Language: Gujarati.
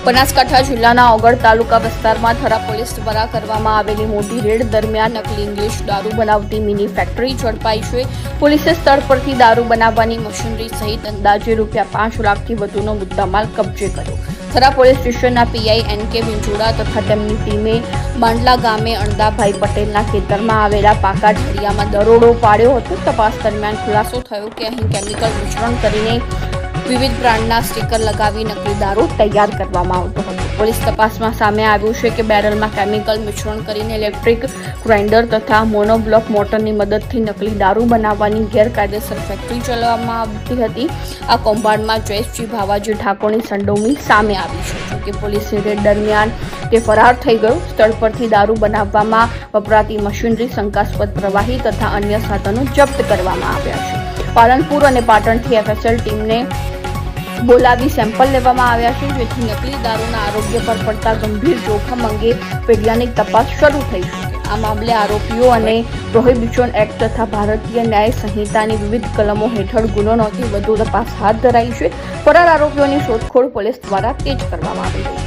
બનાસકાંઠા જિલ્લાના ઓગળ તાલુકા વિસ્તારમાં થરા પોલીસ દ્વારા કરવામાં આવેલી મોટી રેડ દરમિયાન નકલી ઇંગ્લિશ દારૂ બનાવતી મિની ફેક્ટરી ઝડપાઈ છે. પોલીસે સ્થળ પરથી દારૂ બનાવવાની મશીનરી સહિત અંદાજે ₹5 લાખથી વધુનો મુદ્દામાલ કબજે કર્યો. થરા પોલીસ સ્ટેશનના પીઆઈ NK વિંજોડા તથા તેમની ટીમે માંડલા ગામે અણદાભાઈ પટેલના ખેતરમાં આવેલા પાકા ઢળિયામાં દરોડો પાડ્યો હતો. તપાસ દરમિયાન ખુલાસો થયો કે અહીં કેમિકલ મિશ્રણ કરીને વિવિધ બ્રાન્ડના સ્ટીકર લગાવી નકલી દારૂ તૈયાર કરવામાં આવતો હતો. પોલીસ તપાસમાં સામે આવ્યું છે કે બેરલમાં કેમિકલ મિશ્રણ કરીને ઇલેક્ટ્રિક ગ્રાઇન્ડર તથા મોનોબ્લોક મોટરની મદદથી નકલી દારૂ બનાવવાની ગેરકાયદેસર ફેક્ટરી ચલાવવામાં આવતી હતી. આ કૌભાંડમાં જયેશજી ભાવાજી ઠાકોરની સંડોવણી સામે આવી છે. જોકે પોલીસની રેડ દરમિયાન તે ફરાર થઈ ગયો. સ્થળ પરથી દારૂ બનાવવામાં વપરાતી મશીનરી, શંકાસ્પદ પ્રવાહી તથા અન્ય સાધનો જપ્ત કરવામાં આવ્યા છે. પાલનપુર અને પાટણથી FSL ટીમને બોલાવી સેમ્પલ લેવામાં આવ્યા છે, જેથી નકલી દારૂના આરોગ્ય પર પડતા ગંભીર જોખમ અંગે વૈજ્ઞાનિક તપાસ શરૂ થઈ શકે. આ મામલે આરોપીઓ અને પ્રોહિબિશન એક્ટ તથા ભારતીય ન્યાય સંહિતાની વિવિધ કલમો હેઠળ ગુનો નોંધી વધુ તપાસ હાથ ધરાઈ છે. ફરાર આરોપીઓની શોધખોળ પોલીસ દ્વારા તેજ કરવામાં આવી છે.